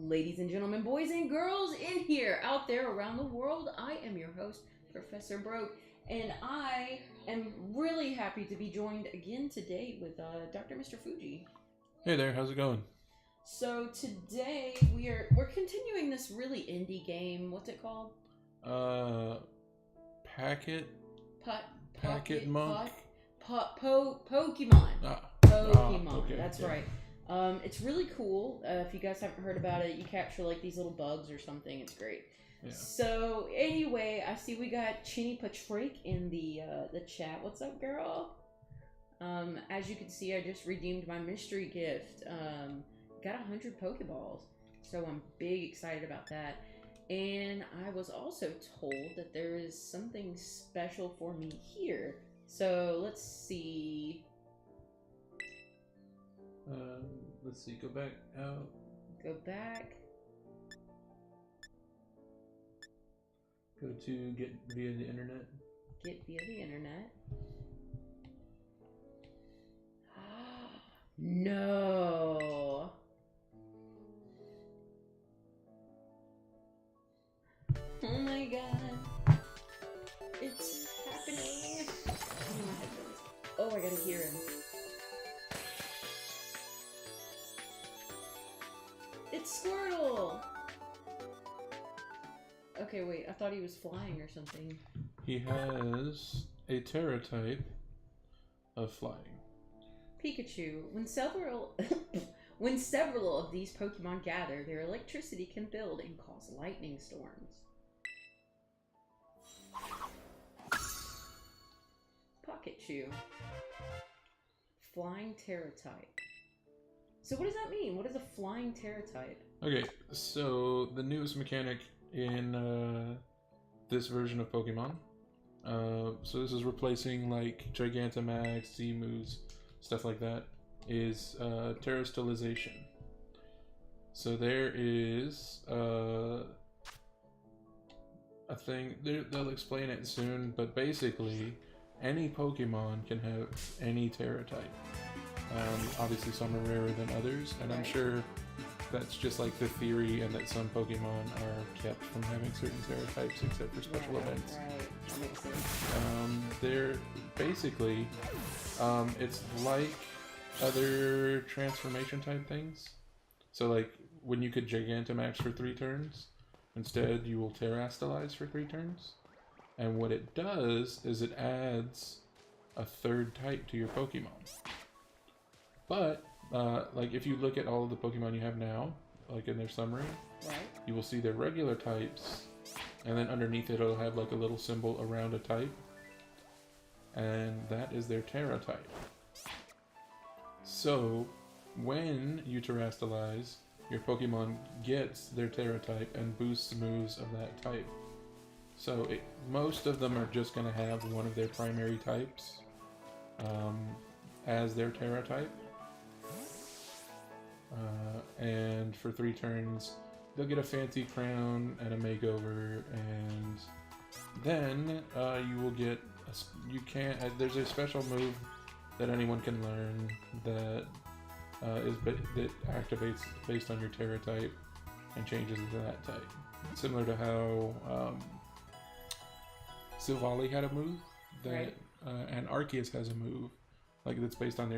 Ladies and gentlemen, boys and girls in here, out there around the world, I am your host, Professor Broke, and I am really happy to be joined again today with Dr. Mr. Fuji. Hey there, how's it going? So today we're continuing this really indie game. What's it called? Packet Pokemon. Pokemon. Pokemon. Okay, That's right. It's really cool. If you guys haven't heard about it, you capture like these little bugs or something. It's great. Yeah. So anyway, I see we got Chinny Patrick in the chat. What's up, girl? As you can see, I just redeemed my mystery gift. Got 100 Pokeballs, so I'm big excited about that. And I was also told that there is something special for me here. So let's see. Let's see, go back out. Go back. Go to get via the internet. Get via the internet. No. Oh my god. It's happening. Oh, I gotta hear him. It's Squirtle! Okay, wait, I thought he was flying or something. He has a Terra type of flying. Pikachu. When several of these Pokemon gather, their electricity can build and cause lightning storms. Pikachu. Flying Terra type. So what does that mean? What is a flying Terra type? Okay, so the newest mechanic in this version of Pokemon. So this is replacing like Gigantamax, Z-Moves, stuff like that, is Terastallization. So there is a thing, they'll explain it soon, but basically any Pokemon can have any Terra type. Obviously some are rarer than others, and I'm sure that's just like the theory, and that some Pokemon are kept from having certain Terra types except for special events. Right, that makes sense. They're basically, it's like other transformation type things. So like when you could Gigantamax for 3 turns, instead you will Terastallize for 3 turns. And what it does is it adds a 3rd type to your Pokemon. But like if you look at all of the Pokemon you have now, like in their summary, you will see their regular types, and then underneath it it'll have like a little symbol around a type, and that is their Terra type. So when you Terastallize, your Pokemon gets their Terra type and boosts moves of that type. So most of them are just going to have one of their primary types as their Terra type. And for 3 turns, they'll get a fancy crown and a makeover, and then you will get there's a special move that anyone can learn that that activates based on your Terra type and changes into that type. Similar to how Silvally had a move that, and Arceus has a move like that's based on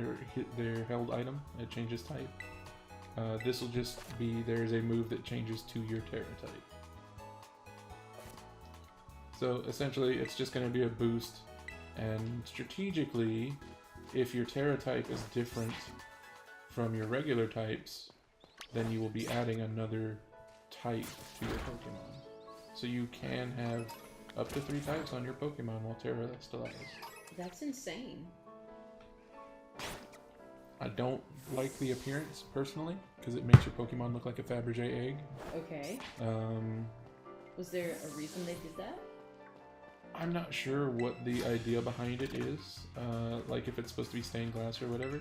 their held item. It changes type. This will just be, there's a move that changes to your Terra type. So essentially it's just going to be a boost, and strategically, if your Terra type is different from your regular types, then you will be adding another type to your Pokemon. So you can have up to 3 types on your Pokemon while Terastallized. That's insane. I don't like the appearance personally, because it makes your Pokemon look like a Fabergé egg. Okay. Was there a reason they did that? I'm not sure what the idea behind it is, like if it's supposed to be stained glass or whatever.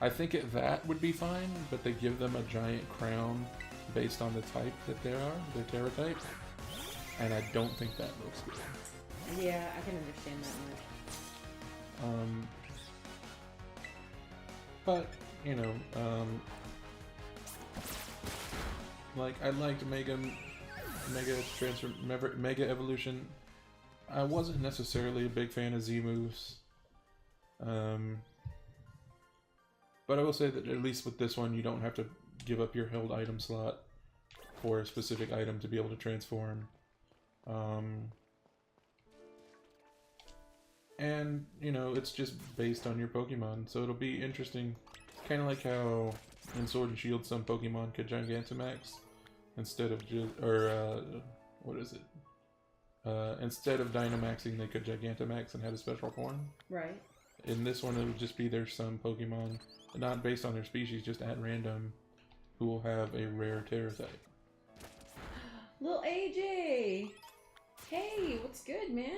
I think that would be fine, but they give them a giant crown based on the type that they are, their Terra type, and I don't think that looks good. Yeah, I can understand that much. But, you know, Like, I liked Mega Evolution. I wasn't necessarily a big fan of Z moves. But I will say that at least with this one, you don't have to give up your held item slot for a specific item to be able to transform. And, you know, it's just based on your Pokemon, so it'll be interesting. Kind of like how in Sword and Shield some Pokemon could Gigantamax instead of what is it? Instead of Dynamaxing, they could Gigantamax and had a special form. Right. In this one, it would just be there's some Pokemon, not based on their species, just at random, who will have a rare Terra type. Lil AJ! Hey, what's good, man?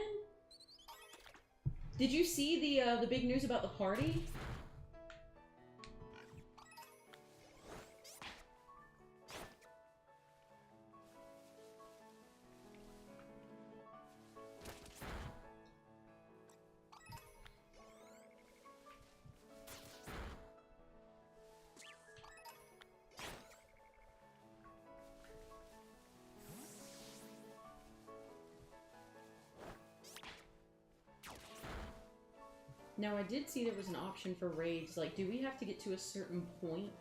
Did you see the big news about the party? Now, I did see there was an option for raids. Like, do we have to get to a certain point?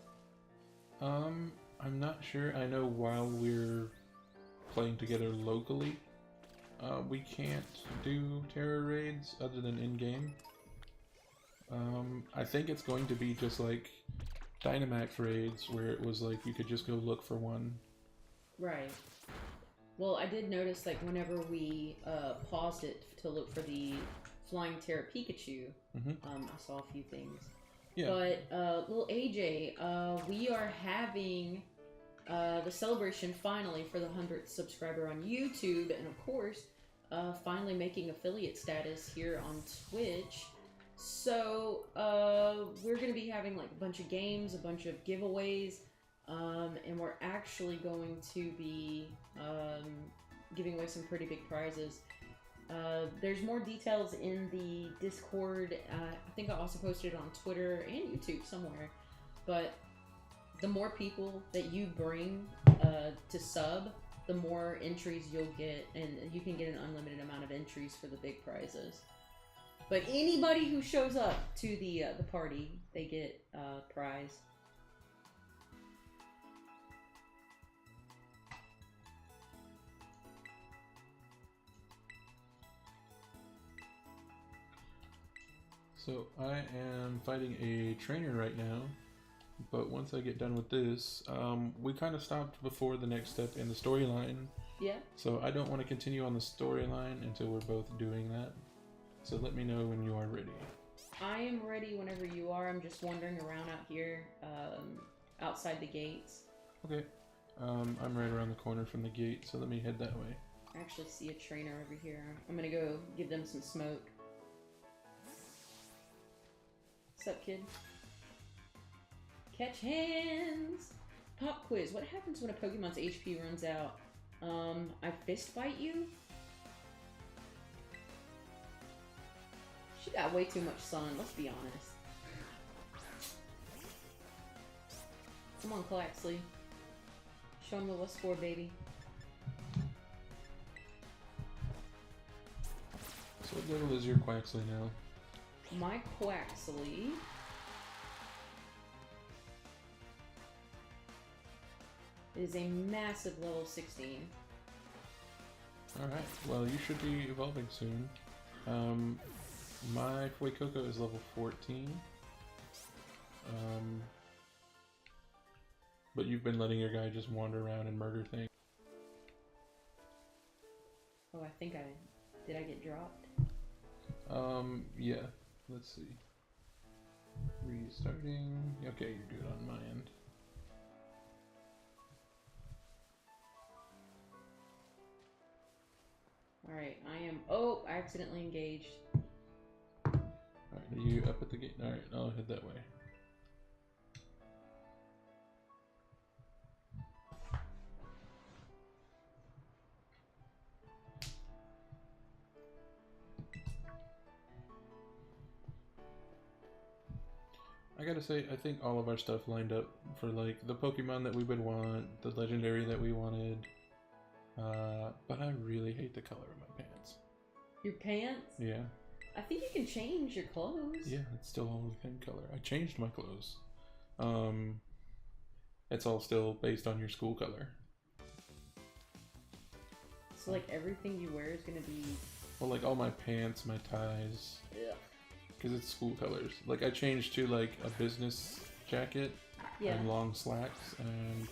I'm not sure. I know while we're playing together locally, we can't do Terra raids other than in-game. I think it's going to be just like Dynamax raids, where it was like you could just go look for one. Right. Well, I did notice, like, whenever we paused it to look for the Flying Terra Pikachu, I saw a few things. Yeah. But, little AJ, we are having the celebration finally for the 100th subscriber on YouTube, and of course, finally making affiliate status here on Twitch. So, we're going to be having, like, a bunch of games, a bunch of giveaways, and we're actually going to be giving away some pretty big prizes. There's more details in the Discord. I think I also posted it on Twitter and YouTube somewhere. But the more people that you bring to sub, the more entries you'll get, and you can get an unlimited amount of entries for the big prizes. But anybody who shows up to the party, they get a prize. So I am fighting a trainer right now, but once I get done with this, we kind of stopped before the next step in the storyline. Yeah. So I don't want to continue on the storyline until we're both doing that. So let me know when you are ready. I am ready whenever you are. I'm just wandering around out here, outside the gates. Okay. I'm right around the corner from the gate, so let me head that way. I actually see a trainer over here. I'm gonna go give them some smoke. What's up, kid? Catch hands! Pop quiz. What happens when a Pokemon's HP runs out? I fist fight you? She got way too much sun, let's be honest. Come on, Claxley. Show him the what's for, baby. So what level is your Quaxley now? My Quaxley is a massive level 16. Alright, well you should be evolving soon. My Fuecoco is level 14. But you've been letting your guy just wander around and murder things. Oh, I think did I get dropped? Yeah. Let's see. Restarting. Okay, you're good on my end. Alright, I am... Oh, I accidentally engaged. Alright, are you up at the gate? Alright, I'll head that way. I gotta say, I think all of our stuff lined up for like the Pokemon that we would want, the legendary that we wanted. But I really hate the color of my pants. Your pants? Yeah. I think you can change your clothes. Yeah, it's still all the same color. I changed my clothes. It's all still based on your school color. So like everything you wear is gonna be. Well, like all my pants, my ties. Ugh. Because it's school colors. Like I changed to like a business jacket and long slacks, and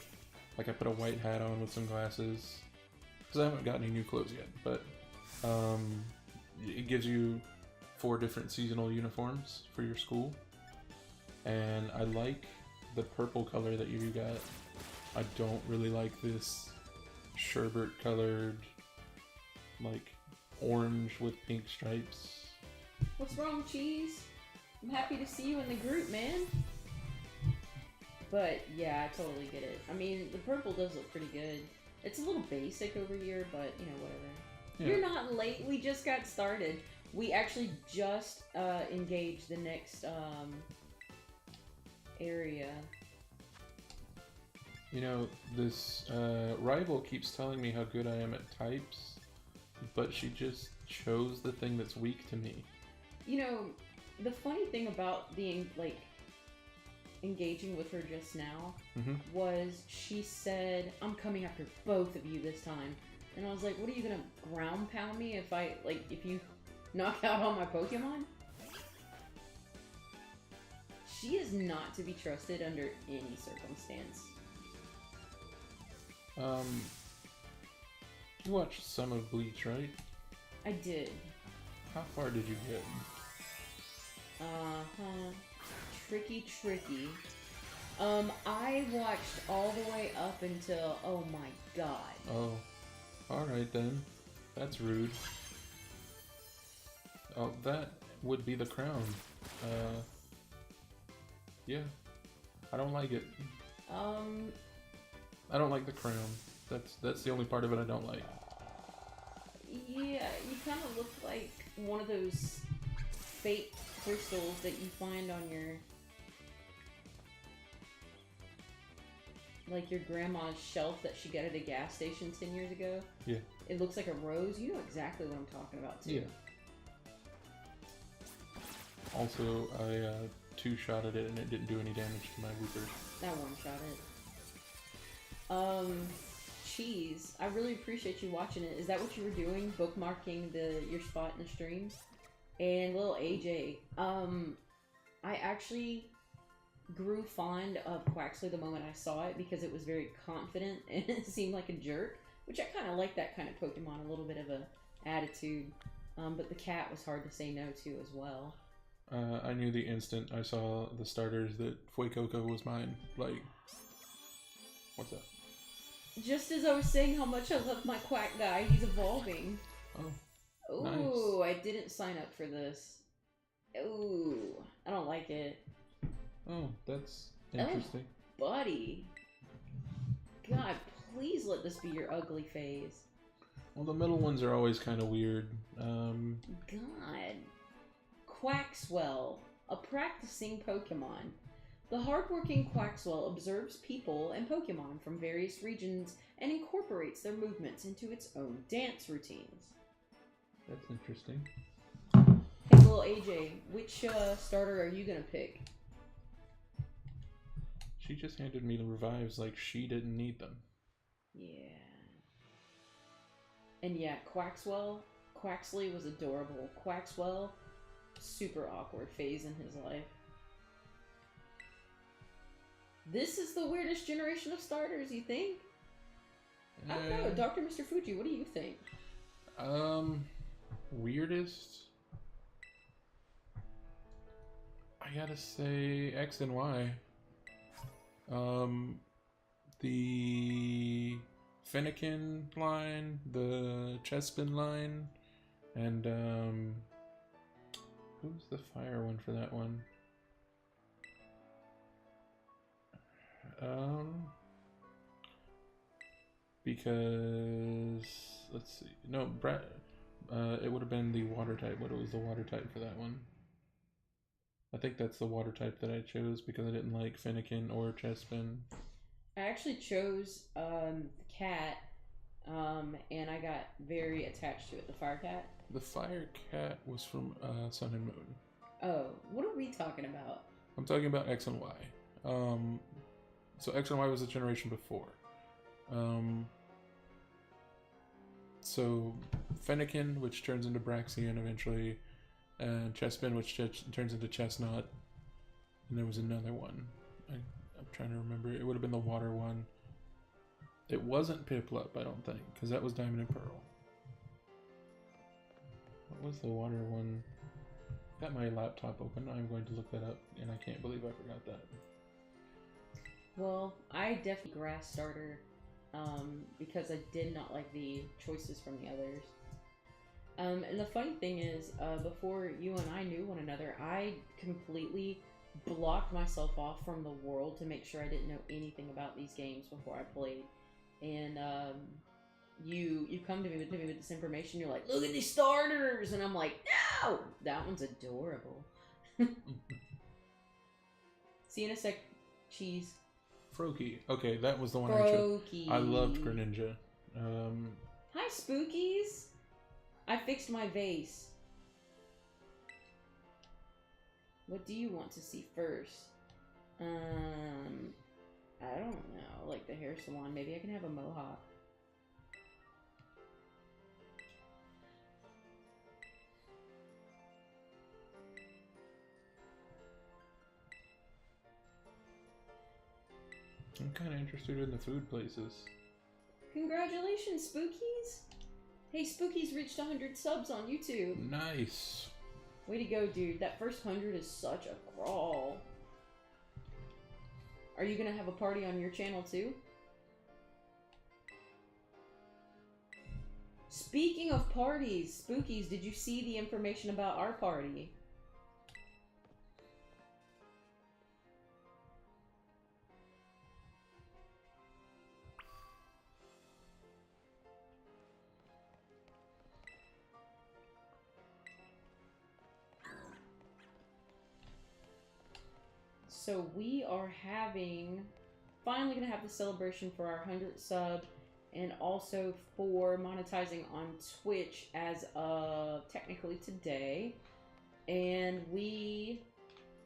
like I put a white hat on with some glasses. Because I haven't got any new clothes yet, but it gives you 4 different seasonal uniforms for your school. And I like the purple color that you got. I don't really like this sherbet colored, like orange with pink stripes. What's wrong, Cheese? I'm happy to see you in the group, man. But yeah, I totally get it. I mean, the purple does look pretty good. It's a little basic over here, but you know, whatever. Yeah. You're not late. We just got started. We actually just engaged the next area. You know, this rival keeps telling me how good I am at types, but she just chose the thing that's weak to me. You know, the funny thing about the engaging with her just now was she said, "I'm coming after both of you this time," and I was like, "What are you gonna ground pound me if you knock out all my Pokemon?" She is not to be trusted under any circumstance. You watched some of Bleach, right? I did. How far did you get? Tricky. I watched all the way up until, oh my god. Oh, alright then. That's rude. Oh, that would be the crown. Yeah. I don't like it. I don't like the crown. That's the only part of it I don't like. Yeah, you kind of look like one of those fake crystals that you find on your grandma's shelf that she got at a gas station 10 years ago. Yeah. It looks like a rose. You know exactly what I'm talking about too. Yeah. Also, I two-shotted it and it didn't do any damage to my Wooper. That one-shot it. Cheese, I really appreciate you watching it. Is that what you were doing? Bookmarking your spot in the stream? And little AJ, I actually grew fond of Quaxley the moment I saw it because it was very confident and it seemed like a jerk, which I kind of like that kind of Pokemon, a little bit of a attitude. But the cat was hard to say no to as well. I knew the instant I saw the starters that Fuecoco was mine. Like, what's up? Just as I was saying how much I love my quack guy, he's evolving. Oh, ooh, nice. I didn't sign up for this. Ooh, I don't like it. Oh, that's interesting. Oh, buddy. God, please let this be your ugly phase. Well, the middle ones are always kind of weird. God. Quaxwell, a practicing Pokemon. The hardworking Quaxwell observes people and Pokemon from various regions and incorporates their movements into its own dance routines. That's interesting. Hey, little AJ, which starter are you gonna pick? She just handed me the revives like she didn't need them. Yeah. And yeah, Quaxley was adorable. Quaxwell, super awkward phase in his life. This is the weirdest generation of starters, you think? I don't know. Dr. Mr. Fuji, what do you think? Weirdest? I gotta say X and Y. The Fennekin line, the Chespin line, and who's the fire one for that one? Because let's see. No, Brett. It would have been the water type, but it was the water type for that one. I think that's the water type that I chose because I didn't like Fennekin or Chespin. I actually chose the cat, and I got very attached to it, the fire cat. The fire cat was from Sun and Moon. Oh, what are we talking about? I'm talking about X and Y. So X and Y was the generation before. So Fennekin, which turns into Braxian eventually, and Chespin, which turns into Chestnut, and there was another one. I'm trying to remember. It would have been the water one. It wasn't Piplup, I don't think, because that was Diamond and Pearl. What was the water one? Got my laptop open. I'm going to look that up, and I can't believe I forgot that. Well, I definitely grass starter, because I did not like the choices from the others. And the funny thing is, before you and I knew one another, I completely blocked myself off from the world to make sure I didn't know anything about these games before I played. And you come to me with this information. You're like, look at these starters, and I'm like, no, that one's adorable. See you in a sec, cheese. Froakie. Okay, that was the one Froakie. I loved Greninja. Hi, Spookies. I fixed my vase. What do you want to see first? I don't know. Like the hair salon. Maybe I can have a mohawk. I'm kind of interested in the food places. Congratulations, Spookies! Hey, Spookies reached 100 subs on YouTube. Nice. Way to go, dude. That first 100 is such a crawl. Are you gonna have a party on your channel too? Speaking of parties, Spookies, did you see the information about our party? So we are finally gonna have the celebration for our 100th sub, and also for monetizing on Twitch as of technically today. And we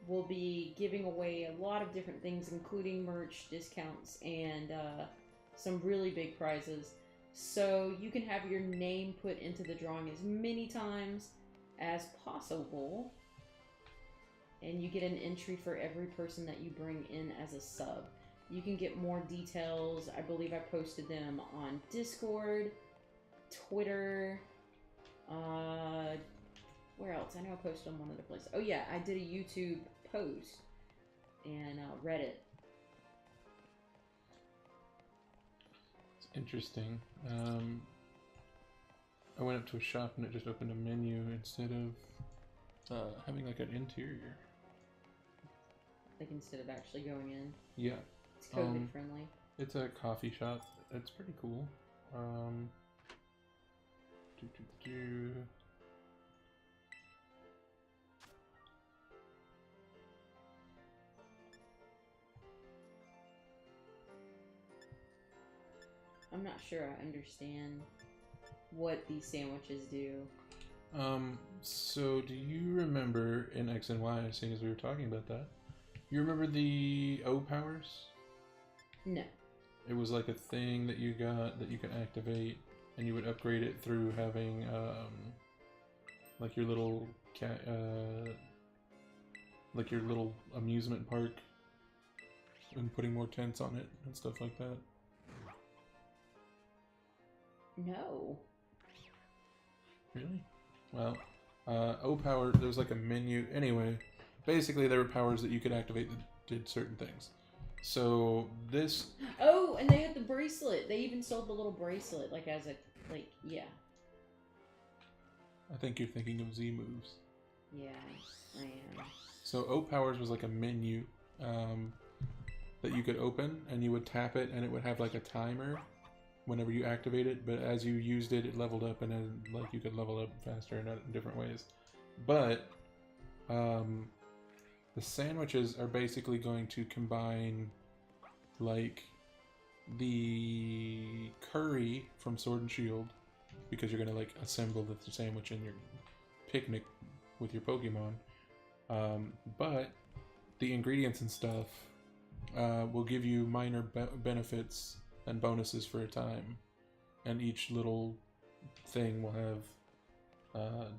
will be giving away a lot of different things, including merch, discounts, and some really big prizes. So you can have your name put into the drawing as many times as possible. And you get an entry for every person that you bring in as a sub. You can get more details. I believe I posted them on Discord, Twitter, where else? I know I posted on one other place. Oh yeah, I did a YouTube post and Reddit. It's interesting. I went up to a shop and it just opened a menu instead of having like an interior. Like instead of actually going in. Yeah. It's COVID friendly. It's a coffee shop. It's pretty cool. I'm not sure I understand what these sandwiches do. So do you remember in X and Y, seeing as we were talking about that, you remember the O powers? No. It was like a thing that you got that you can activate, and you would upgrade it through having, like your little cat, like your little amusement park, and putting more tents on it and stuff like that. No. Really? Well, O power, there was like a menu. Anyway, basically there were powers that you could activate that did certain things. So this... Oh, and they had the bracelet. They even sold the little bracelet, like as a, like, yeah. I think you're thinking of Z moves. Yeah, I am. So O powers was like a menu that you could open, and you would tap it, and it would have like a timer whenever you activate it, but as you used it, it leveled up, and then like you could level up faster in different ways. But The sandwiches are basically going to combine, like, the curry from Sword and Shield, because you're gonna like assemble the sandwich in your picnic with your Pokemon. But the ingredients and stuff will give you minor benefits and bonuses for a time, and each little thing will have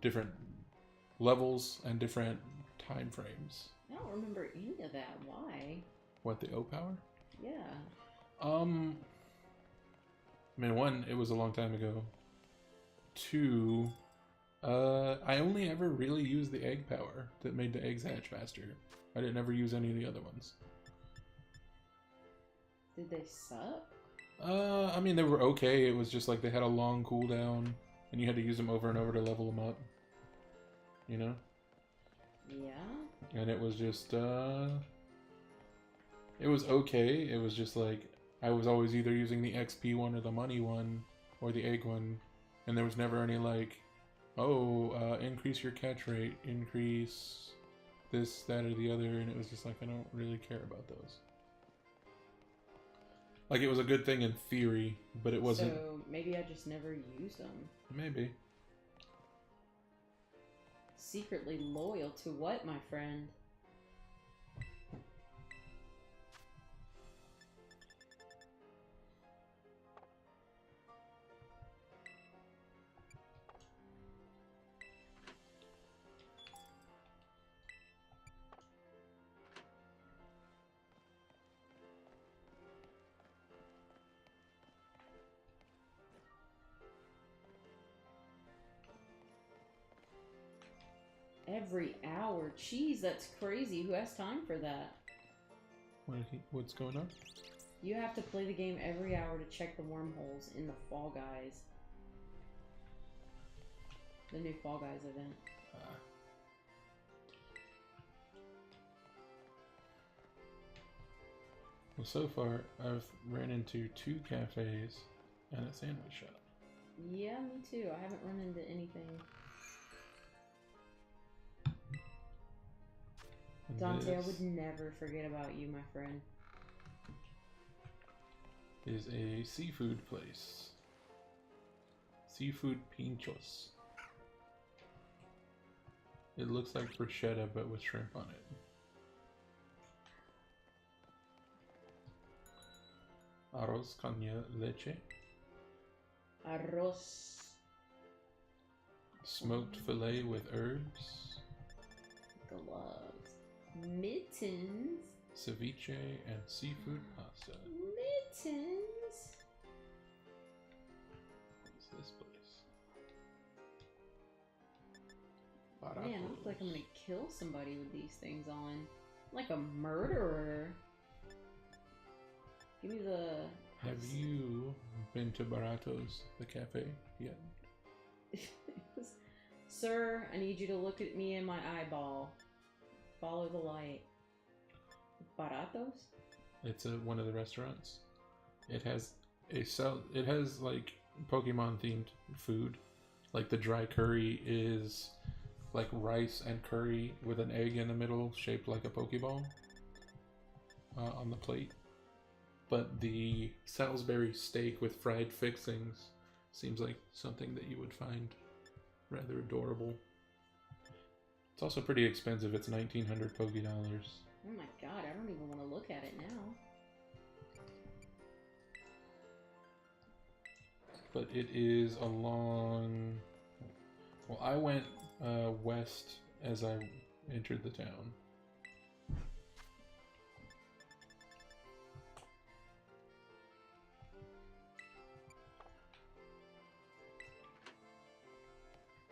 different levels and different time frames. I don't remember any of that. Why? What, the O power? Yeah. I mean, one, it was a long time ago. Two, I only ever really used the egg power that made the eggs hatch faster. I didn't ever use any of the other ones. Did they suck? I mean, they were okay. It was just like they had a long cooldown, and you had to use them over and over to level them up. You know? Yeah. And it was just, it was okay. It was just like, I was always either using the XP one or the money one or the egg one, and there was never any like, oh, increase your catch rate, increase this, that, or the other, and it was just like, I don't really care about those. Like, it was a good thing in theory, but it wasn't. So maybe I just never used them. Maybe. Secretly loyal to what, my friend? Every hour? Jeez, that's crazy. Who has time for that? What's going on? You have to play the game every hour to check the wormholes in the Fall Guys. The new Fall Guys event. Well, so far, I've ran into 2 cafes and a sandwich shop. Yeah, me too. I haven't run into anything. And Dante, I would never forget about you, my friend. Is a seafood place. Seafood Pinchos. It looks like bruschetta, but with shrimp on it. Arroz con leche. Arroz. Smoked fillet with herbs. Gloves. Mittens. Ceviche and seafood pasta. Mittens. What's this place? Man, I look like I'm gonna kill somebody with these things on. Like a murderer. Give me the... Have you been to Baratos, the cafe, yet? Sir, I need you to look at me in my eyeball. Follow the light. Baratos? It's one of the restaurants. It has it has like Pokemon themed food. Like the dry curry is like rice and curry with an egg in the middle shaped like a Pokeball on the plate. But the Salisbury steak with fried fixings seems like something that you would find rather adorable. It's also pretty expensive. It's 1,900 Poké dollars. Oh my god, I don't even want to look at it now. But it is along... Well, I went west as I entered the town.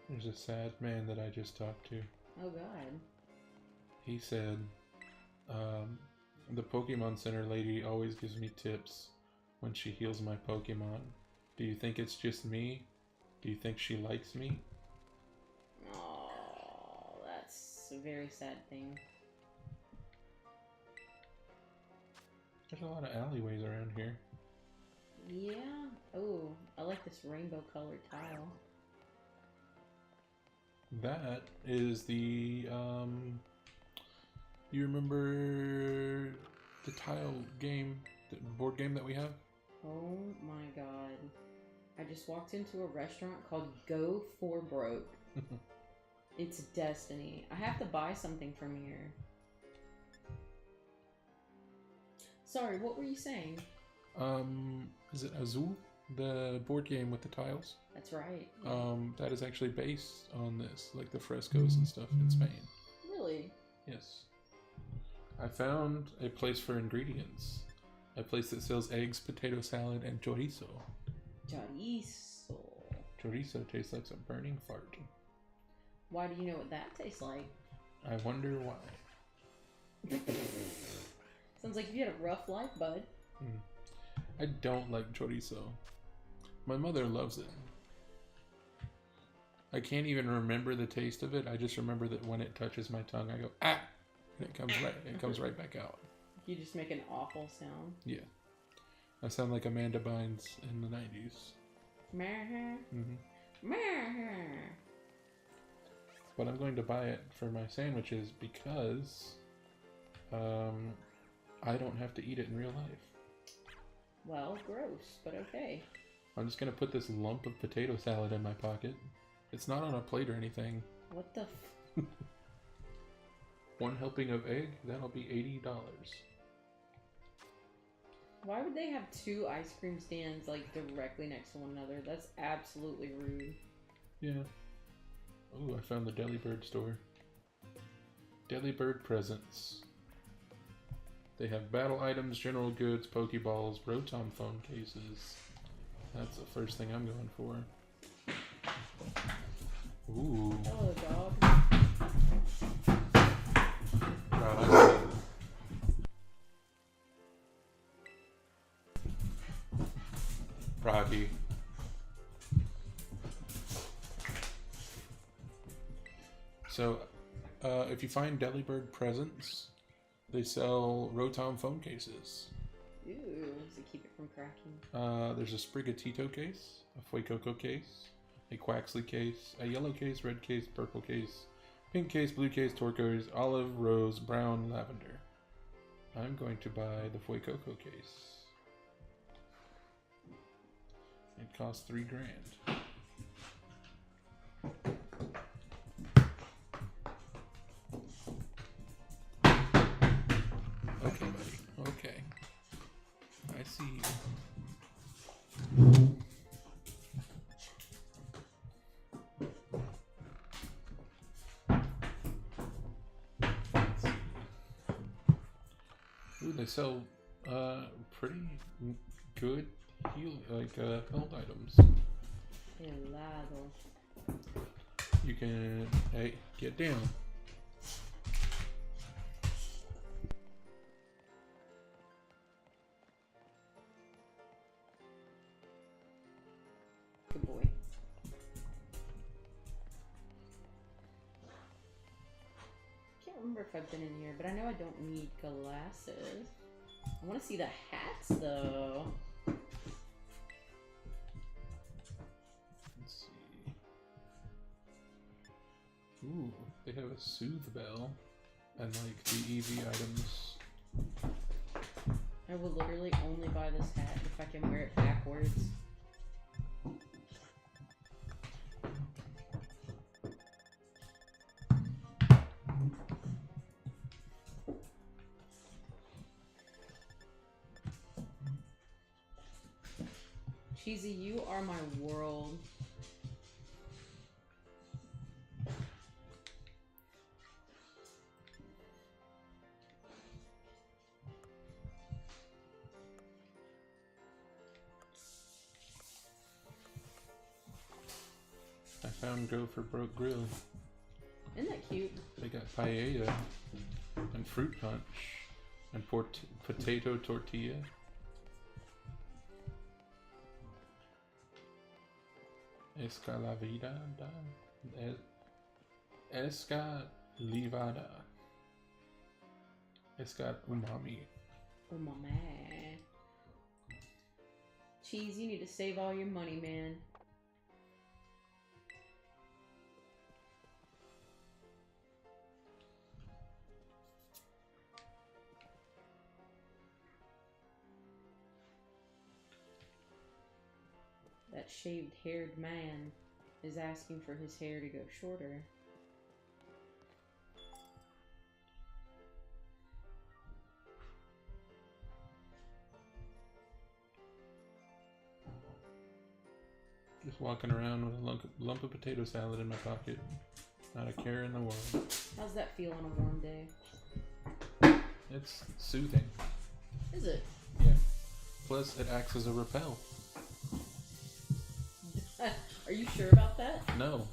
There's a sad man that I just talked to. Oh god. He said, the Pokemon Center lady always gives me tips when she heals my Pokemon. Do you think it's just me? Do you think she likes me? Oh, that's a very sad thing. There's a lot of alleyways around here. Yeah. Oh, I like this rainbow colored tile. That is the You remember the tile game, the board game that we have? Oh my god. I just walked into a restaurant called Go for Broke. It's destiny. I have to buy something from here. Sorry, what were you saying? Is it Azul? The board game with the tiles? That's right. That is actually based on this, like the frescoes and stuff in Spain. Really? Yes. I found a place for ingredients. A place that sells eggs, potato salad, and chorizo. Chorizo. Chorizo tastes like a burning fart. Why do you know what that tastes like? I wonder why. Sounds like you had a rough life, bud. I don't like chorizo. My mother loves it. I can't even remember the taste of it. I just remember that when it touches my tongue, I go, ah! And it comes right back out. You just make an awful sound. Yeah. I sound like Amanda Bynes in the 90s. But I'm going to buy it for my sandwiches because I don't have to eat it in real life. Well, gross, but okay. I'm just going to put this lump of potato salad in my pocket. It's not on a plate or anything. What the One helping of egg, that'll be $80. Why would they have two ice cream stands like directly next to one another? That's absolutely rude. Yeah. Oh, I found the Delibird store. Delibird presents. They have battle items, general goods, Pokeballs, Rotom phone cases. That's the first thing I'm going for. Ooh. Hello, dog. Rocky. So, if you find Delibird presents, they sell Rotom phone cases. Ooh, does it keep it from cracking? There's a Sprigatito case, a Fuecoco case, a Quaxley case, a yellow case, red case, purple case, pink case, blue case, turquoise, olive, rose, brown, lavender. I'm going to buy the Fuecoco case. It costs $3 grand. Okay, buddy. Okay. I see you. Ooh, they sell pretty good health items. Helado. You can get down. Good boy. Can't remember if I've been in here, but I know I don't need glasses. I want to see the hats though. Let's see. Ooh, they have a soothe bell and like the EV items. I will literally only buy this hat if I can wear it backwards. Cheesy, you are my world. I found Go for Broke Grill. Isn't that cute? They got paella and fruit punch and potato tortilla. Escalavida, escalivada. It's got umami. Umami. Cheese, you need to save all your money, man. that shaved-haired man is asking for his hair to go shorter. Just walking around with a lump of potato salad in my pocket. Not a care in the world. How's that feel on a warm day? It's soothing. Is it? Yeah. Plus, it acts as a repel. Are you sure about that? No.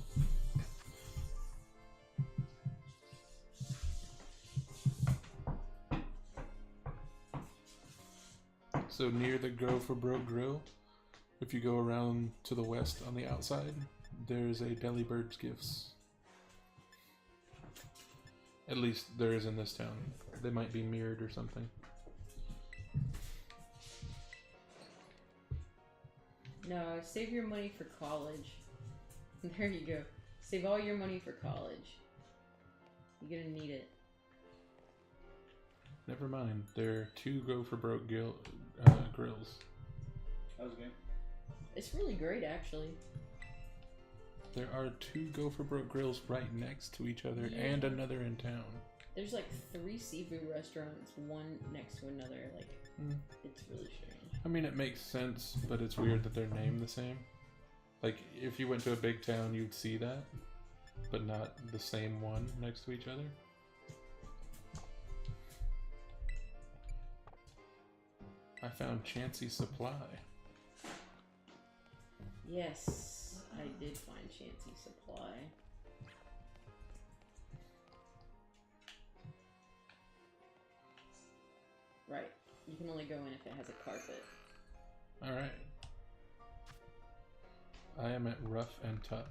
So near the ProfessorBroke grill, if you go around to the west on the outside, there's a Delibird's Gifts. At least there is in this town. They might be mirrored or something. No, save your money for college. There you go. Save all your money for college. You're gonna need it. Never mind. There are 2 ProfessorBroke grills. How's the game? It's really great, actually. There are 2 ProfessorBroke grills right next to each other, Yeah. and another in town. There's like 3 seafood restaurants, one next to another. Like, it's really strange. I mean, it makes sense, but it's weird that they're named the same. Like, if you went to a big town, you'd see that, but not the same one next to each other. I found Chancey's Supply. Yes, I did find Chancey's Supply. Right. You can only go in if it has a carpet. Alright. I am at Rough and Tough.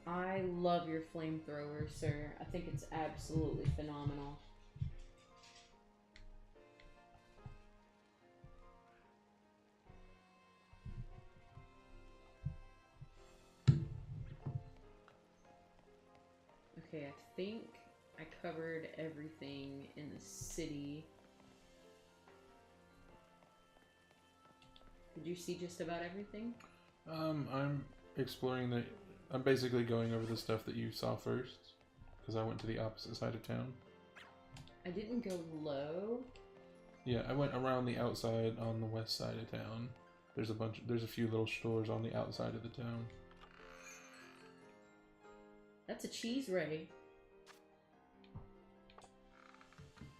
I love your flamethrower, sir. I think it's absolutely phenomenal. Okay, I think I covered everything in the city. Did you see just about everything? I'm exploring the... I'm basically going over the stuff that you saw first, because I went to the opposite side of town. I didn't go low. Yeah, I went around the outside on the west side of town. There's a few little stores on the outside of the town. That's a cheese ray.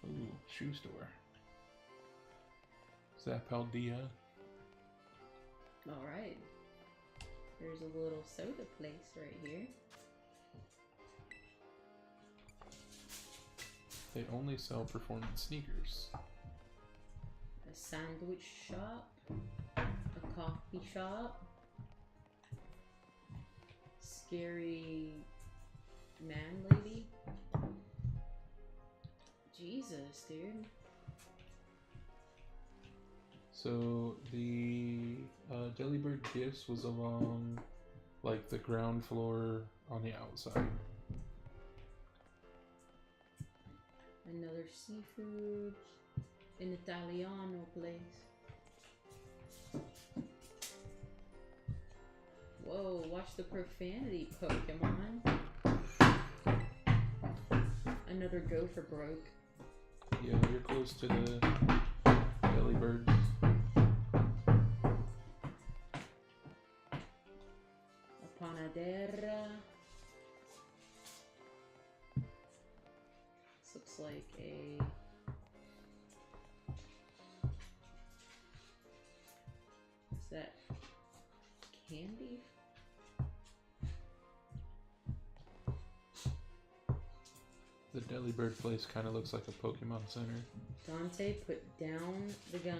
Ooh, shoe store. Zapaldia. Alright. There's a little soda place right here. They only sell performance sneakers. A sandwich shop. A coffee shop. Scary man lady. Jesus, dude. So the Delibird Gifts was along like the ground floor on the outside. Another seafood. An Italiano place. Whoa, watch the profanity, Pokemon. Another ProfessorBroke. Yeah, you're close to the Delibirds. A Panadera. This looks like a... Is that candy? The Delibird place kind of looks like a Pokemon Center. Dante, put down the gun.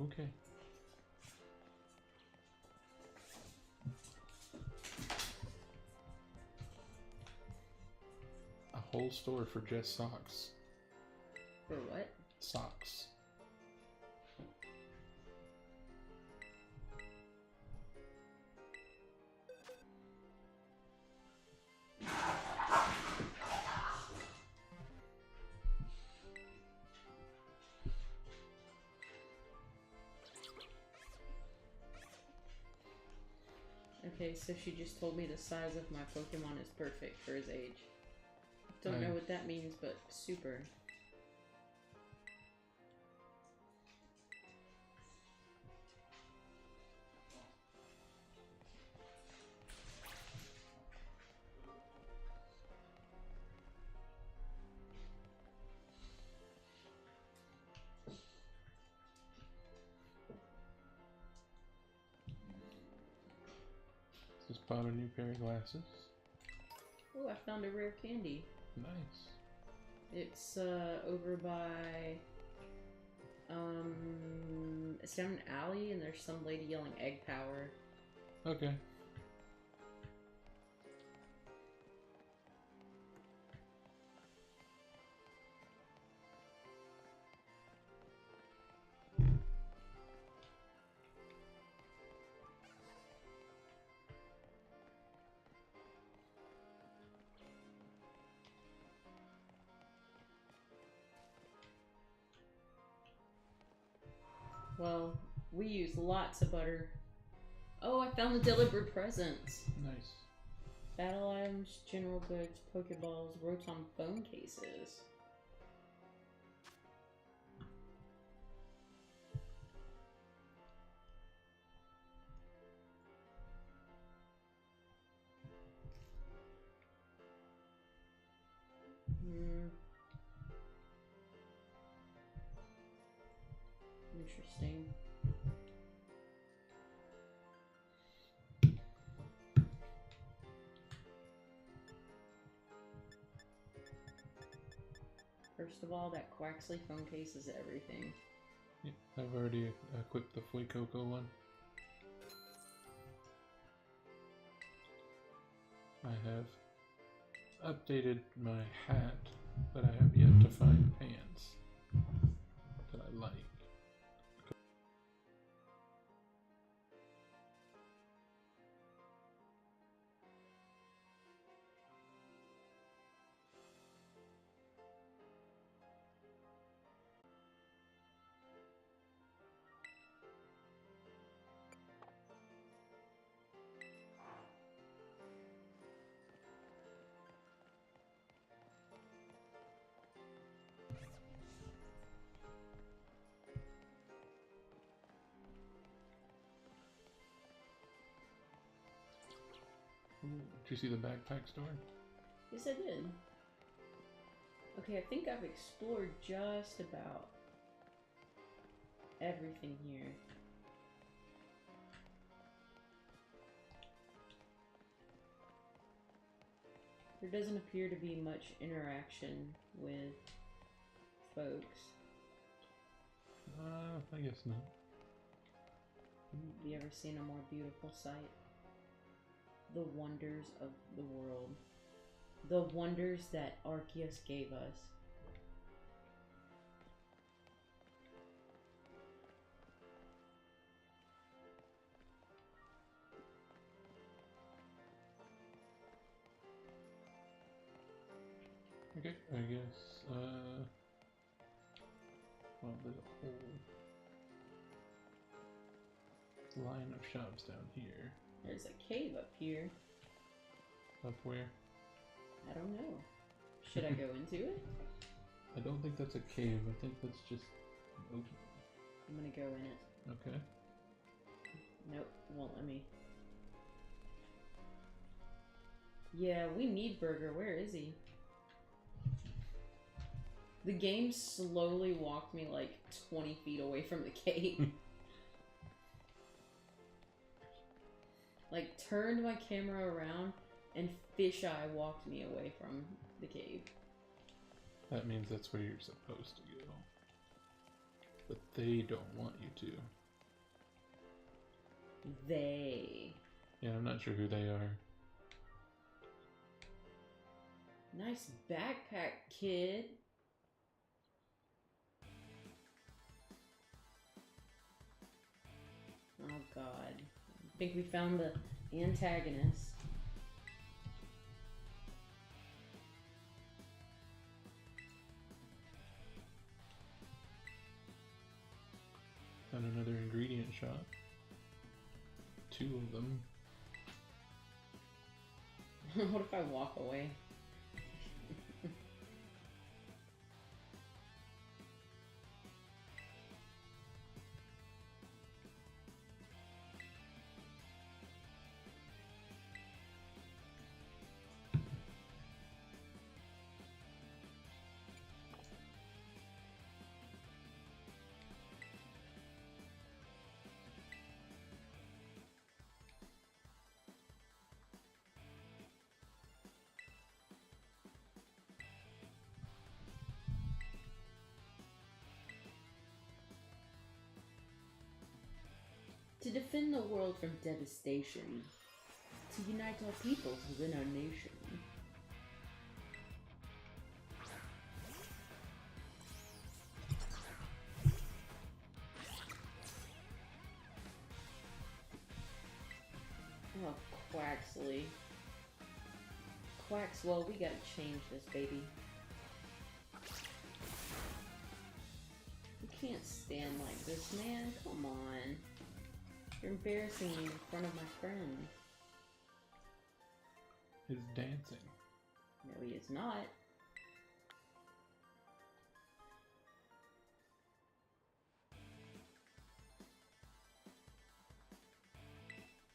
Okay. A whole store for just socks. For what? Socks. Okay, so she just told me the size of my Pokemon is perfect for his age. Don't know what that means, but super. Just bought a new pair of glasses. Oh, I found a rare candy. Nice. It's over by it's down an alley and there's some lady yelling egg power. Okay. Well, we use lots of butter. Oh, I found the deliberate presents. Nice. Battle items, general goods, Pokeballs, Rotom phone cases. Interesting. First of all, that Quaxley phone case is everything. Yeah, I've already equipped the Fuecoco one. I have updated my hat, but I have yet to find pants that I like. Ooh, did you see the backpack store? Yes, I did. Okay, I think I've explored just about everything here. There doesn't appear to be much interaction with folks. I guess not. Have you ever seen a more beautiful sight? The wonders of the world. The wonders that Arceus gave us. Okay, I guess, well, there's a whole line of shops down here. There's a cave up here. Up where? I don't know. Should I go into it? I don't think that's a cave, I think that's just open. I'm gonna go in it. Okay. Nope, won't let me. Yeah, we need Burger. Where is he? The game slowly walked me like 20 feet away from the cave. Like, turned my camera around and fisheye walked me away from the cave. That means that's where you're supposed to go. But they don't want you to. They. Yeah, I'm not sure who they are. Nice backpack, kid. Oh god. I think we found the antagonist. Found another ingredient shop. 2 of them. What if I walk away? To defend the world from devastation, to unite our peoples within our nation. Oh, Quaxley. Quaxwell, we gotta change this, baby. You can't stand like this, man. Come on. You're embarrassing me in front of my friends. He's dancing. No, he is not.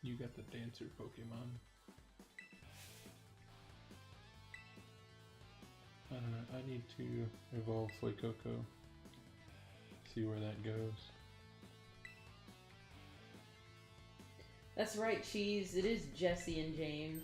You got the dancer Pokemon. I don't know, I need to evolve Fuecoco. See where that goes. That's right, Cheese. It is Jesse and James.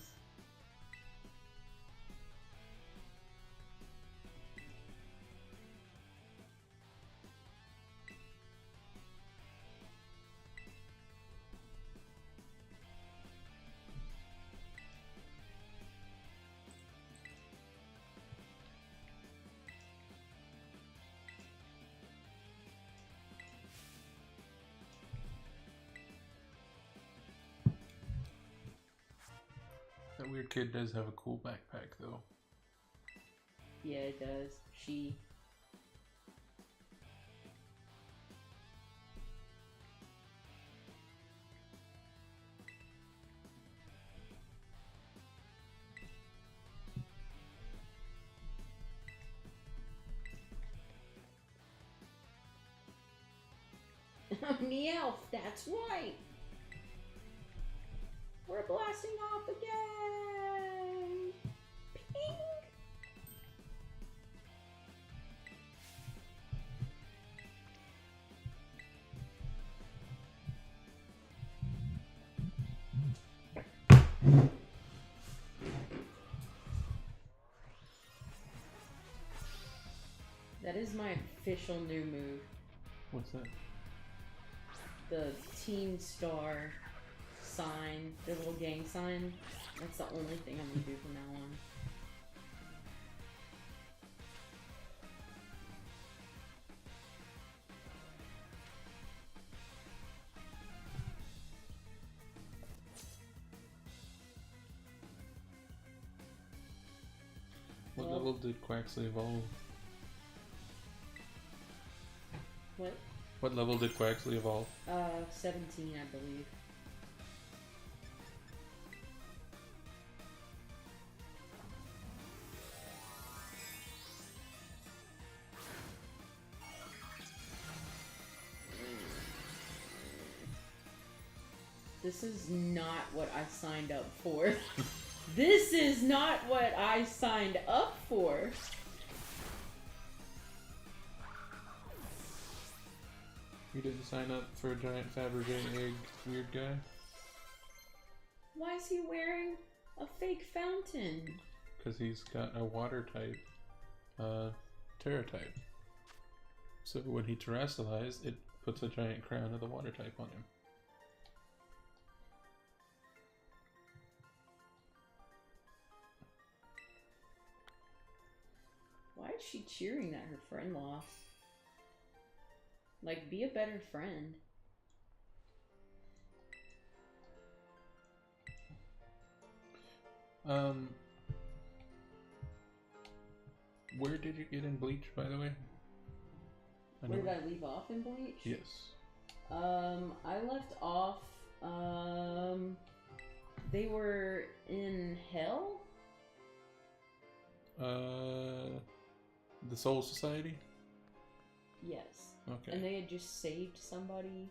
That weird kid does have a cool backpack, though. Yeah, it does. She. Meowth, that's right! We're blasting off again! Ping! That is my official new move. What's that? The Team Star sign, the little gang sign. That's the only thing I'm gonna do from now on. What Well- level did Quaxley evolve? What? What level did Quaxley evolve? 17, I believe. This is not what I signed up for. This is not what I signed up for. You didn't sign up for a giant Fabergé egg, weird guy? Why is he wearing a fake fountain? Because he's got a water type, terra type. So when he terrestrialized, it puts a giant crown of the water type on him. Why is she cheering that her friend lost? Like, be a better friend. Where did you get in Bleach, by the way? Where did I leave off in Bleach? Yes. I left off, they were in hell? The Soul Society? Yes. Okay. And they had just saved somebody.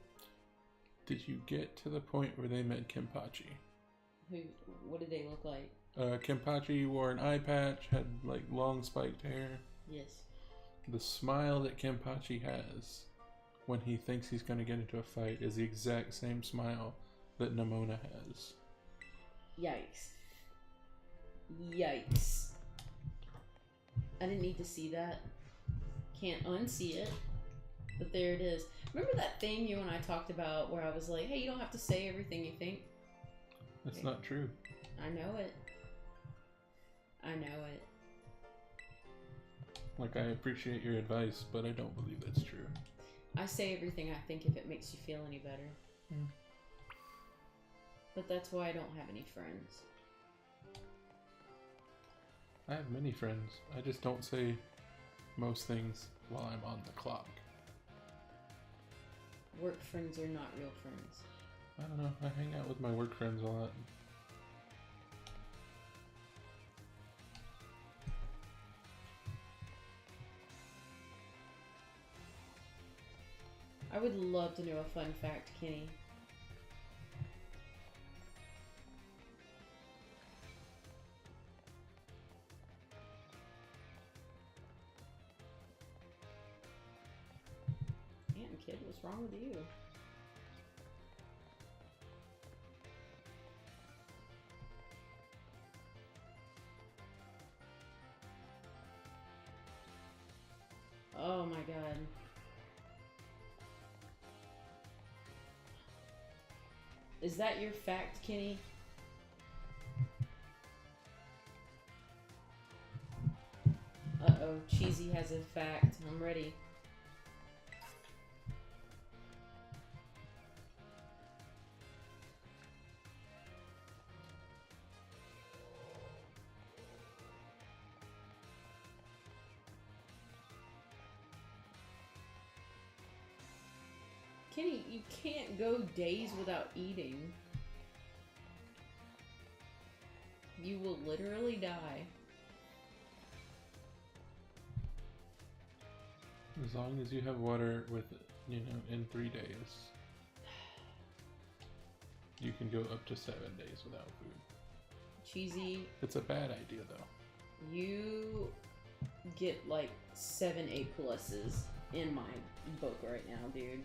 Did you get to the point where they met Kenpachi? What did they look like? Kenpachi wore an eye patch, had like long spiked hair. Yes. The smile that Kenpachi has when he thinks he's going to get into a fight is the exact same smile that Nimona has. Yikes. Yikes. I didn't need to see that. Can't unsee it. But there it is. Remember that thing you and I talked about where I was like, hey, you don't have to say everything you think? That's not true. I know it. I know it. Like, I appreciate your advice, but I don't believe that's true. I say everything I think if it makes you feel any better. Mm. But that's why I don't have any friends. I have many friends. I just don't say most things while I'm on the clock. Work friends are not real friends. I don't know. I hang out with my work friends a lot. I would love to know a fun fact, Kenny. Damn, kid, what's wrong with you? Oh my god. Is that your fact, Kenny? Uh-oh, Cheesy has a fact. I'm ready. Kenny, you can't go days without eating. You will literally die. As long as you have water with, in 3 days. You can go up to 7 days without food. Cheesy. It's a bad idea, though. You get like 7 A pluses in my book right now, dude.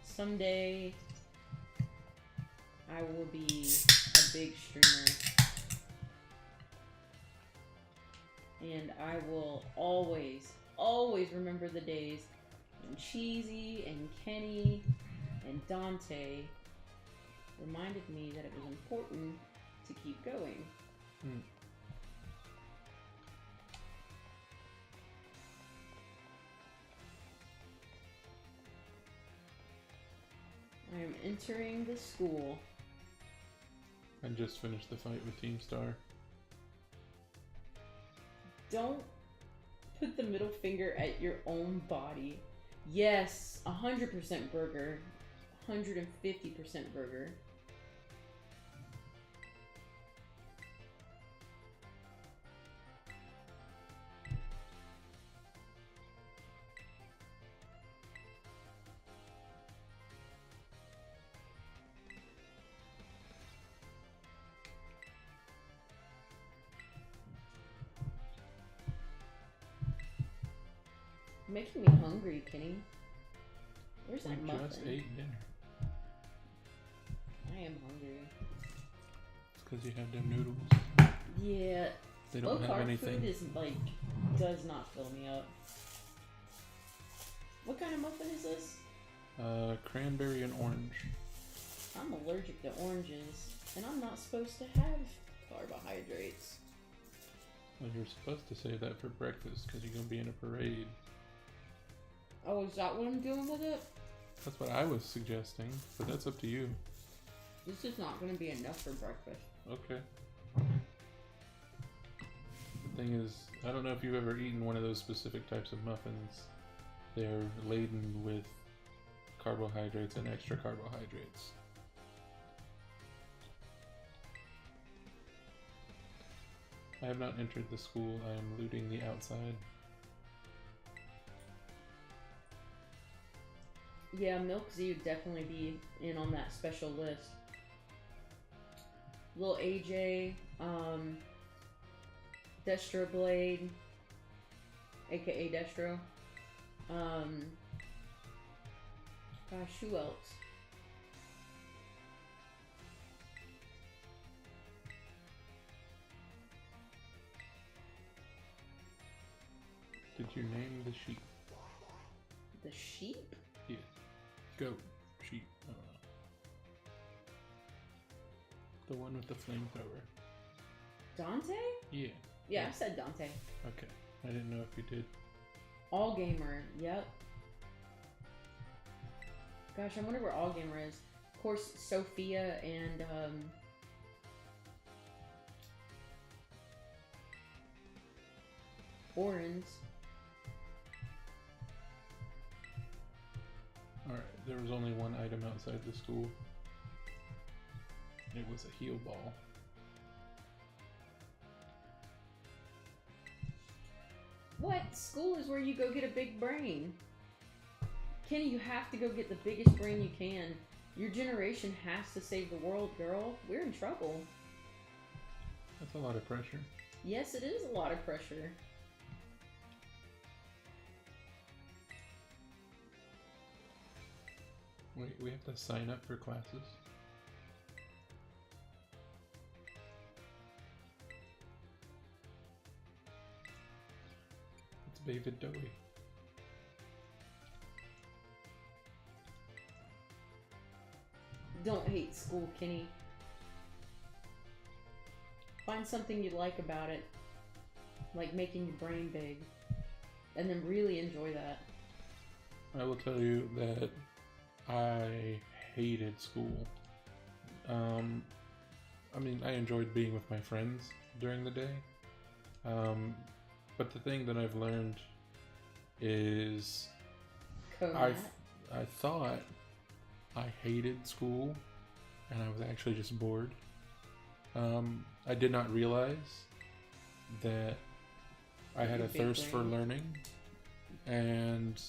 Someday, I will be a big streamer. And I will always, always remember the days when Cheesy and Kenny and Dante reminded me that it was important to keep going. Mm. I am entering the school. I just finished the fight with Team Star. Don't put the middle finger at your own body. Yes, 100% burger. 150% burger. You're making me hungry, Kenny. Where's that We muffin? just ate dinner. I am hungry. It's because you have them noodles. Yeah. They don't have Low-carb anything. food is like does not fill me up. What kind of muffin is this? Cranberry and orange. I'm allergic to oranges, and I'm not supposed to have carbohydrates. Well, you're supposed to save that for breakfast because you're gonna be in a parade. Oh, is that what I'm doing with it? That's what I was suggesting, but that's up to you. This is not going to be enough for breakfast. Okay. The thing is, I don't know if you've ever eaten one of those specific types of muffins. They're laden with carbohydrates and extra carbohydrates. I have not entered the school. I am looting the outside. Yeah, Milk Z would definitely be in on that special list. Little AJ, Destro Blade, aka Destro. Gosh, who else? Did you name the sheep? The sheep? Yeah. Goat. Sheep. I don't know. The one with the flamethrower. Dante? Yeah. Yeah, I said Dante. Okay. I didn't know if you did. All Gamer, yep. Gosh, I wonder where All Gamer is. Of course, Sophia and Orange. Alright, there was only one item outside the school. It was a heal ball. What? School is where you go get a big brain. Kenny, you have to go get the biggest brain you can. Your generation has to save the world, girl. We're in trouble. That's a lot of pressure. Yes, it is a lot of pressure. Wait, we have to sign up for classes? It's David Dowie. Don't hate school, Kenny. Find something you like about it. Like making your brain big. And then really enjoy that. I will tell you that I hated school. I mean, I enjoyed being with my friends during the day. But the thing that I've learned is I thought I hated school and I was actually just bored. I did not realize that I had a thirst for learning and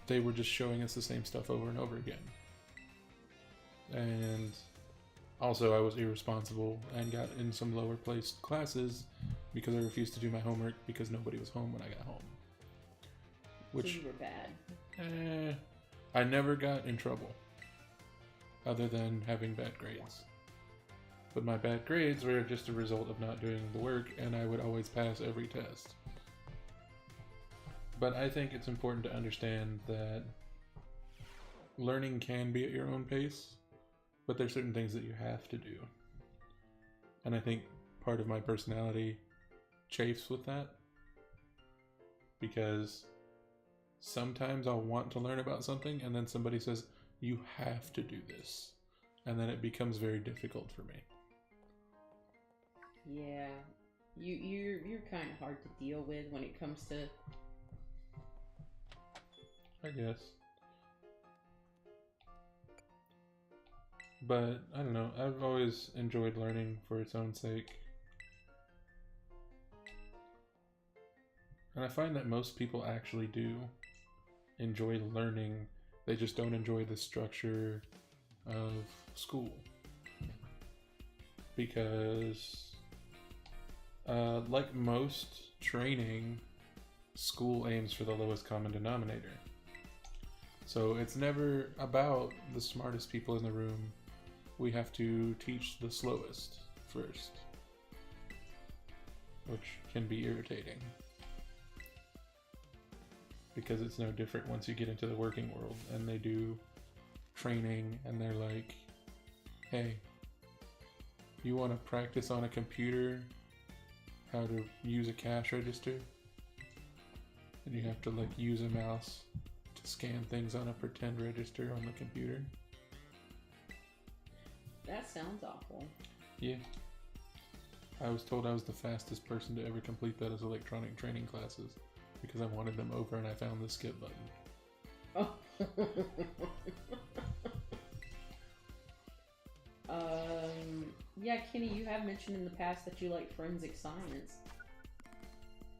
they were just showing us the same stuff over and over again. And also I was irresponsible and got in some lower placed classes because I refused to do my homework because nobody was home when I got home. Which, so you were bad. I never got in trouble other than having bad grades. But my bad grades were just a result of not doing the work, and I would always pass every test. But I think it's important to understand that learning can be at your own pace, but there's certain things that you have to do. And I think part of my personality chafes with that, because sometimes I'll want to learn about something, and then somebody says, you have to do this. And then it becomes very difficult for me. Yeah, you're kind of hard to deal with when it comes to. I guess. But I don't know. I've always enjoyed learning for its own sake. And I find that most people actually do enjoy learning. They just don't enjoy the structure of school. Because like most training, school aims for the lowest common denominator. So it's never about the smartest people in the room. We have to teach the slowest first, which can be irritating. Because it's no different once you get into the working world and they do training and they're like, hey, you want to practice on a computer how to use a cash register? And you have to like use a mouse to scan things on a pretend register on the computer. That sounds awful. Yeah. I was told I was the fastest person to ever complete that as electronic training classes because I wanted them over and I found the skip button. Oh. Yeah, Kenny, you have mentioned in the past that you like forensic science.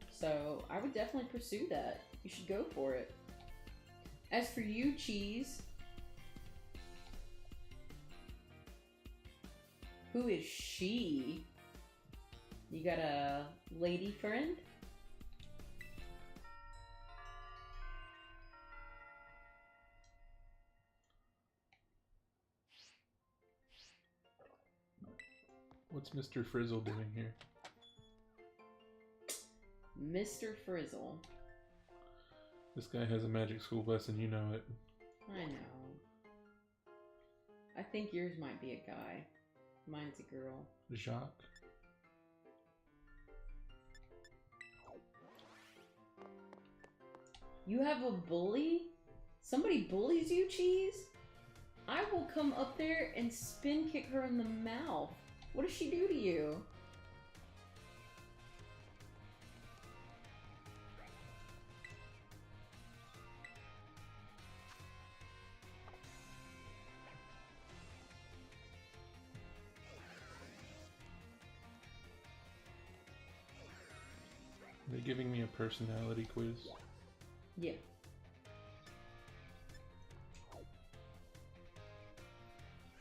So I would definitely pursue that. You should go for it. As for you, Cheese, who is she? You got a lady friend? What's Mr. Frizzle doing here? Mr. Frizzle. This guy has a magic school bus and you know it. I know. I think yours might be a guy. Mine's a girl. Jacques? You have a bully? Somebody bullies you, Cheese? I will come up there and spin kick her in the mouth. What does she do to you? Are they giving me a personality quiz? Yeah.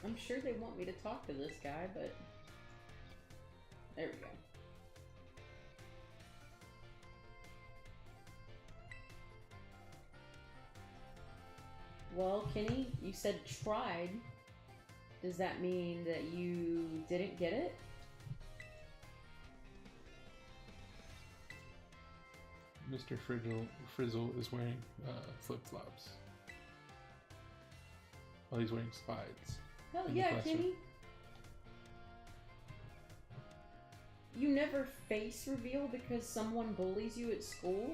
I'm sure they want me to talk to this guy, but there we go. Well, Kenny, you said tried. Does that mean that you didn't get it? Mr. Frizzle is wearing flip-flops. Well, he's wearing slides. Hell yeah, Kenny. You never face reveal because someone bullies you at school?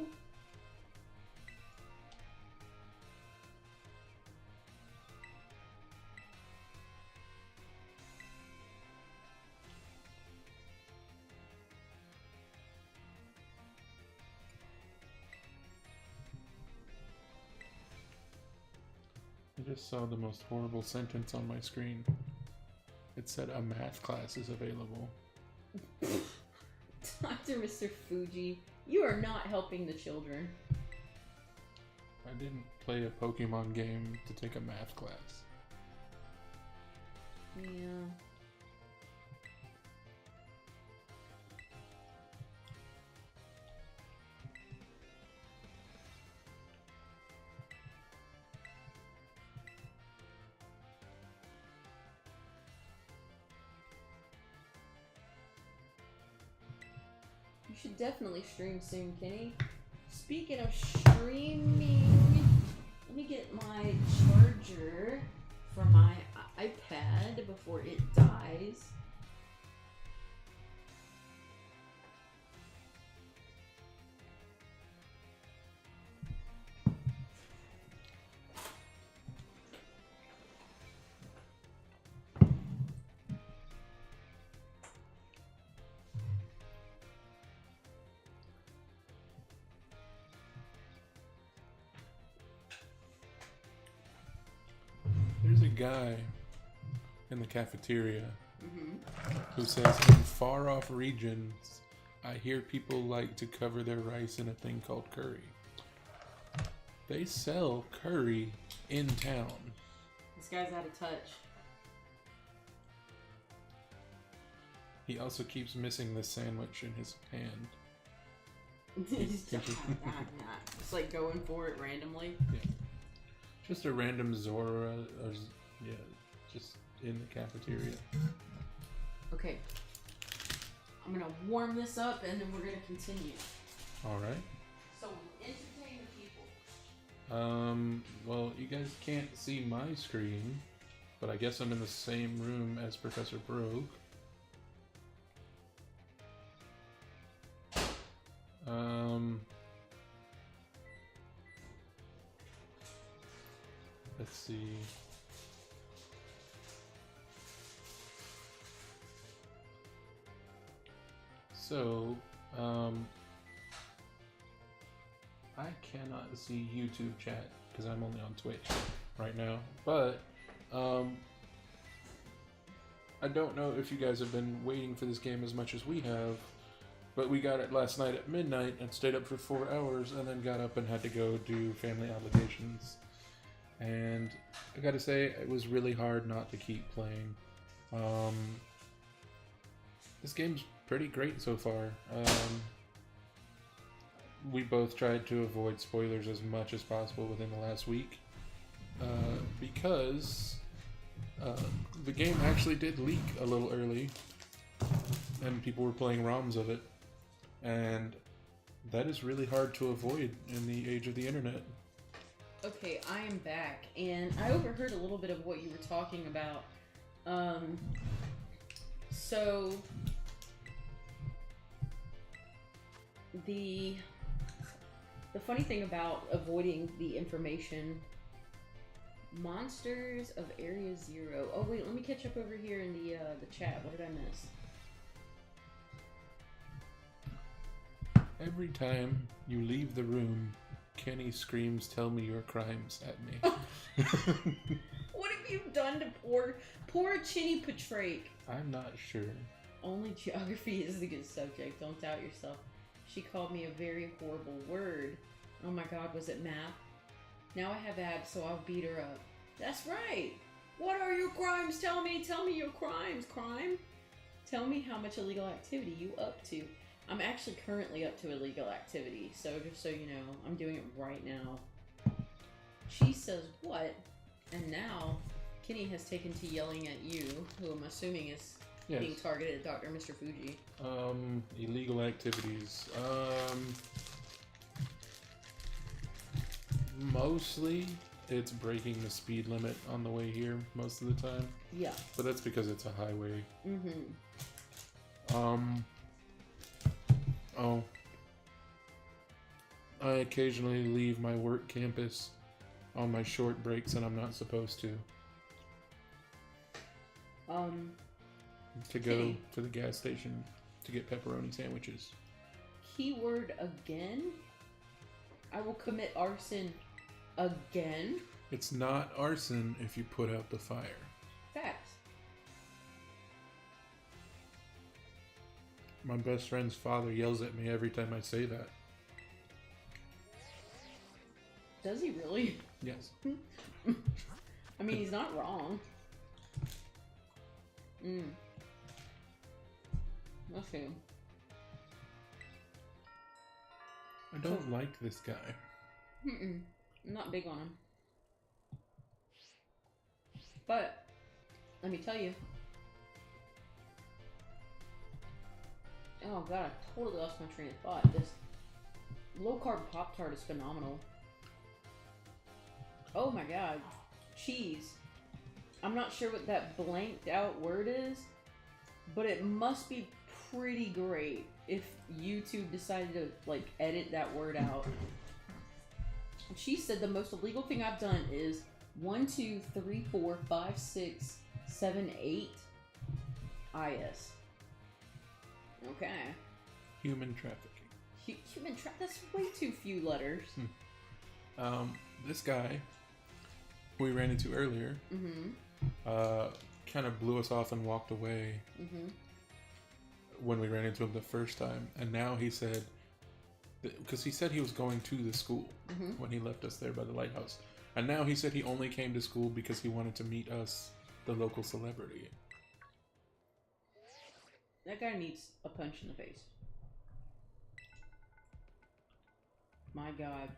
I just saw the most horrible sentence on my screen. It said a math class is available. Dr. Mr. Fuji, you are not helping the children. I didn't play a Pokemon game to take a math class. Yeah. You should definitely stream soon, Kenny. Speaking of streaming, let me get my charger for my iPad before it dies. There's a guy in the cafeteria who says, in far-off regions, I hear people like to cover their rice in a thing called curry. They sell curry in town. This guy's out of touch. He also keeps missing the sandwich in his hand. It's like going for it randomly. Yeah. Just a random Zora, or, yeah, just in the cafeteria. Okay. I'm gonna warm this up and then we're gonna continue. Alright. So, entertain the people. Well, you guys can't see my screen, but I guess I'm in the same room as Professor Broke. Let's see. So, I cannot see YouTube chat because I'm only on Twitch right now, but, I don't know if you guys have been waiting for this game as much as we have, but we got it last night at midnight and stayed up for 4 hours and then got up and had to go do family obligations. And I gotta say, it was really hard not to keep playing. This game's pretty great so far. We both tried to avoid spoilers as much as possible within the last week, because the game actually did leak a little early, and people were playing ROMs of it, and that is really hard to avoid in the age of the internet. Okay, I am back, and I overheard a little bit of what you were talking about. So the funny thing about avoiding the information, monsters of Area Zero. Oh wait, let me catch up over here in the chat. What did I miss? Every time you leave the room, Kenny screams, "Tell me your crimes" at me. What have you done to poor Chinny Patrake? I'm not sure. Only geography is the good subject. Don't doubt yourself. She called me a very horrible word. Oh my god, was it math? Now I have abs, so I'll beat her up. That's right! What are your crimes? Tell me your crimes, crime! Tell me how much illegal activity you up to. I'm actually currently up to illegal activity, so just so you know, I'm doing it right now. She says what? And now, Kenny has taken to yelling at you, who I'm assuming is being targeted at Dr. Mr. Fuji. Illegal activities. Mostly, it's breaking the speed limit on the way here most of the time. Yeah. But that's because it's a highway. Mm-hmm. Oh. I occasionally leave my work campus on my short breaks and I'm not supposed to. To go to the gas station to get pepperoni sandwiches. Keyword again? I will commit arson again? It's not arson if you put out the fire. Facts. My best friend's father yells at me every time I say that. Does he really? Yes. I mean, he's not wrong. Let's see. I don't like this guy. I'm not big on him. But, let me tell you. Oh god, I totally lost my train of thought. This low-carb Pop-Tart is phenomenal. Oh my god. Cheese. I'm not sure what that blanked out word is, but it must be pretty great if YouTube decided to, like, edit that word out. She said the most illegal thing I've done is 1, 2, 3, 4, 5, 6, 7, 8 IS. Okay. Human trafficking. That's way too few letters. This guy we ran into earlier kind of blew us off and walked away when we ran into him the first time. And now he said, because he said he was going to the school when he left us there by the lighthouse. And now he said he only came to school because he wanted to meet us, the local celebrity. That guy needs a punch in the face. My God.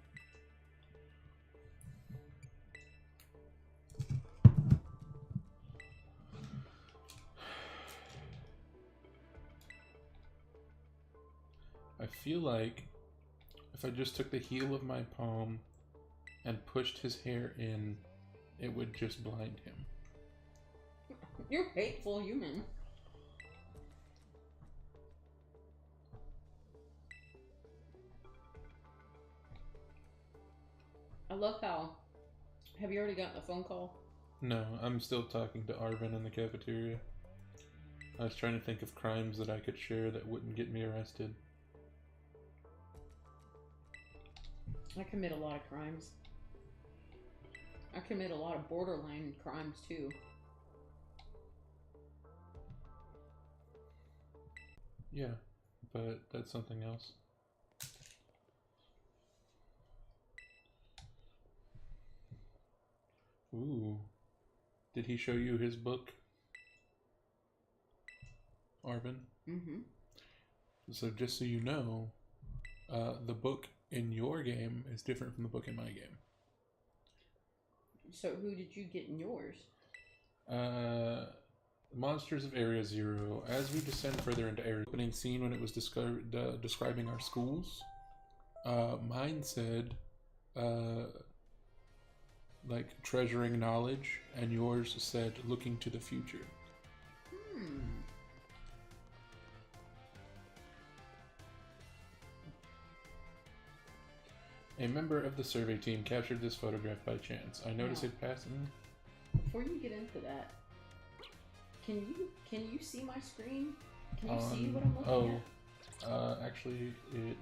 I feel like if I just took the heel of my palm and pushed his hair in, it would just blind him. You're a hateful human. I love how... Have you already gotten a phone call? No, I'm still talking to Arvin in the cafeteria. I was trying to think of crimes that I could share that wouldn't get me arrested. I commit a lot of crimes. I commit a lot of borderline crimes too. Yeah, but that's something else. Ooh. Did he show you his book, Arvin? Mm-hmm. So just so you know, the book in your game is different from the book in my game. So who did you get in yours? Monsters of Area Zero. As we descend further into Area, opening scene when it was describing our schools, mine said, like treasuring knowledge, and yours said looking to the future. A member of the survey team captured this photograph by chance. I noticed it passing. Before you get into that, can you see my screen? Can you see what I'm looking at? Actually, it